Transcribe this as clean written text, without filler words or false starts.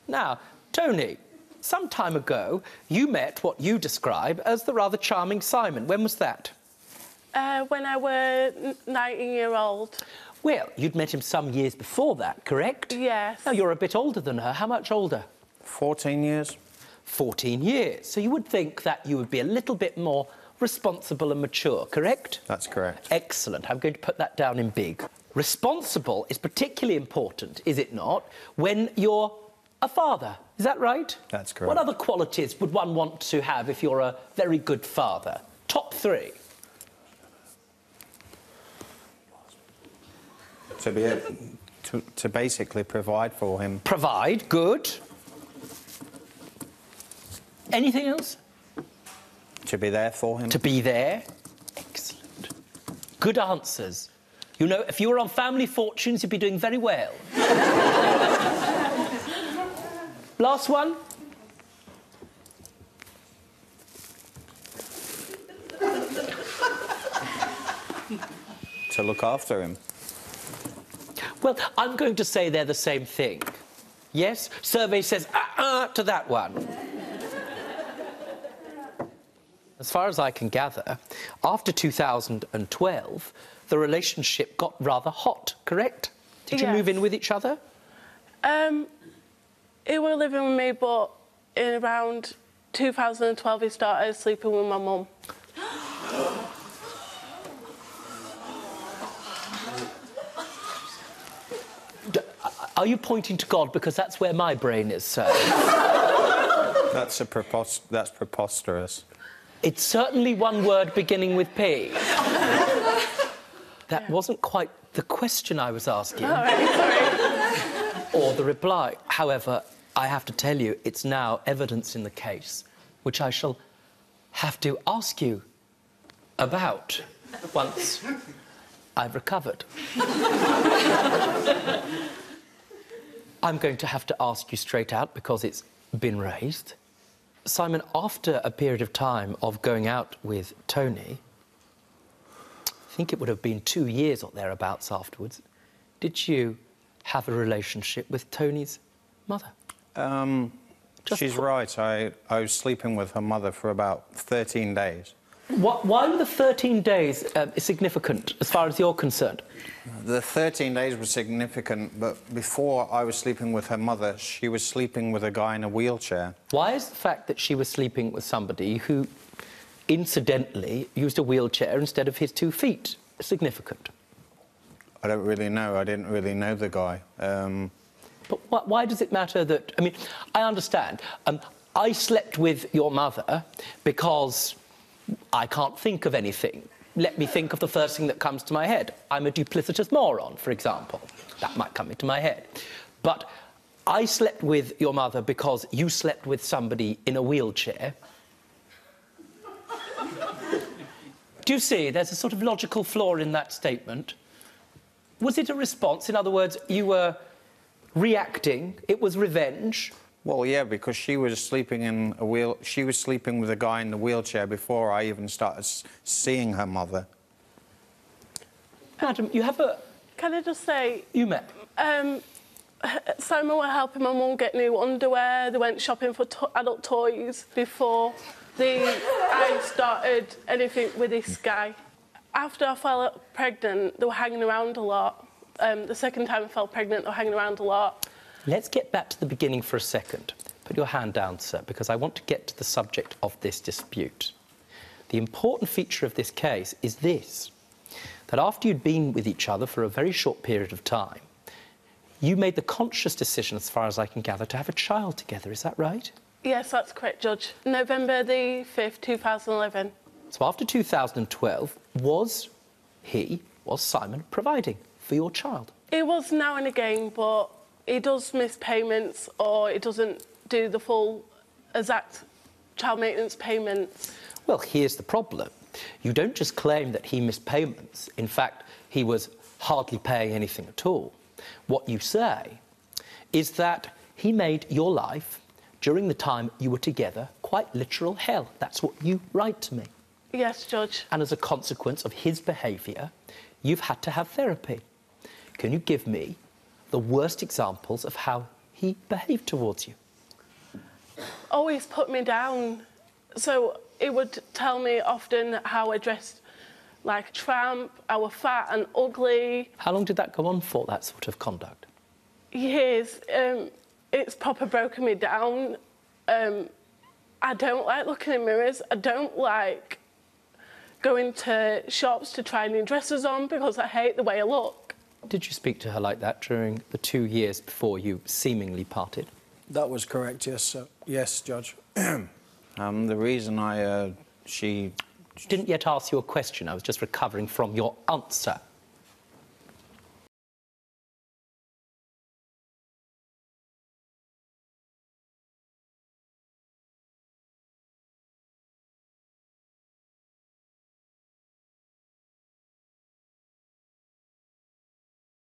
Now, Tony, some time ago, you met what you describe as the rather charming Simon. When was that? When I was 19-year-old. Well, you'd met him some years before that, correct? Yes. Now, you're a bit older than her. How much older? 14 years. 14 years. So you would think that you would be a little bit more responsible and mature, correct? That's correct. Excellent. I'm going to put that down in big. Responsible is particularly important, is it not, when you're a father. Is that right? That's correct. What other qualities would one want to have if you're a very good father? Top three. To basically provide for him. Provide, good. Anything else? To be there for him. To be there. Excellent. Good answers. You know, if you were on Family Fortunes, you'd be doing very well. Last one. To look after him. Well, I'm going to say they're the same thing. Yes? Survey says to that one. As far as I can gather, after 2012, the relationship got rather hot, correct? Did you move in with each other? He was living with me, but in around 2012 he started sleeping with my mum. Are you pointing to God? Because that's where my brain is, sir. That's preposterous. It's certainly one word beginning with P. That wasn't quite the question I was asking. All right, sorry. Or the reply. However, I have to tell you, it's now evidence in the case, which I shall have to ask you about once I've recovered. I'm going to have to ask you straight out because it's been raised. Simon, after a period of time of going out with Tony, I think it would have been 2 years or thereabouts afterwards, did you have a relationship with Tony's mother? She's right. I was sleeping with her mother for about 13 days. Why were the 13 days significant as far as you're concerned? The 13 days were significant, but before I was sleeping with her mother, she was sleeping with a guy in a wheelchair. Why is the fact that she was sleeping with somebody who, incidentally, used a wheelchair instead of his 2 feet significant? I don't really know. I didn't really know the guy. But why does it matter that... I mean, I understand. I slept with your mother because I can't think of anything. Let me think of the first thing that comes to my head. I'm a duplicitous moron, for example. That might come into my head. But I slept with your mother because you slept with somebody in a wheelchair. Do you see? There's a sort of logical flaw in that statement. Was it a response? In other words, you were reacting, it was revenge? Well, yeah, because she was sleeping in a she was sleeping with a guy in the wheelchair before I even started seeing her mother. Madam, you have a... Can I just say... You met? Simon were helping my mum get new underwear. They went shopping for adult toys before I started anything with this guy. After I fell pregnant, they were hanging around a lot. The second time I fell pregnant, they were hanging around a lot. Let's get back to the beginning for a second. Put your hand down, sir, because I want to get to the subject of this dispute. The important feature of this case is this, that after you'd been with each other for a very short period of time, you made the conscious decision, as far as I can gather, to have a child together. Is that right? Yes, that's correct, Judge. November the 5th, 2011. So after 2012, was Simon providing for your child? It was now and again, but he does miss payments or he doesn't do the full exact child maintenance payments. Well, here's the problem. You don't just claim that he missed payments. In fact, he was hardly paying anything at all. What you say is that he made your life, during the time you were together, quite literal hell. That's what you write to me. Yes, Judge. And as a consequence of his behaviour, you've had to have therapy. Can you give me the worst examples of how he behaved towards you? Always put me down. So he would tell me often how I dressed like a tramp, I was fat and ugly. How long did that go on for, that sort of conduct? Years. It's proper broken me down. I don't like looking in mirrors. I don't like going to shops to try new dresses on because I hate the way I look. Did you speak to her like that during the 2 years before you seemingly parted? That was correct, yes, sir. Yes, Judge. The reason she Didn't yet ask you a question. I was just recovering from your answer.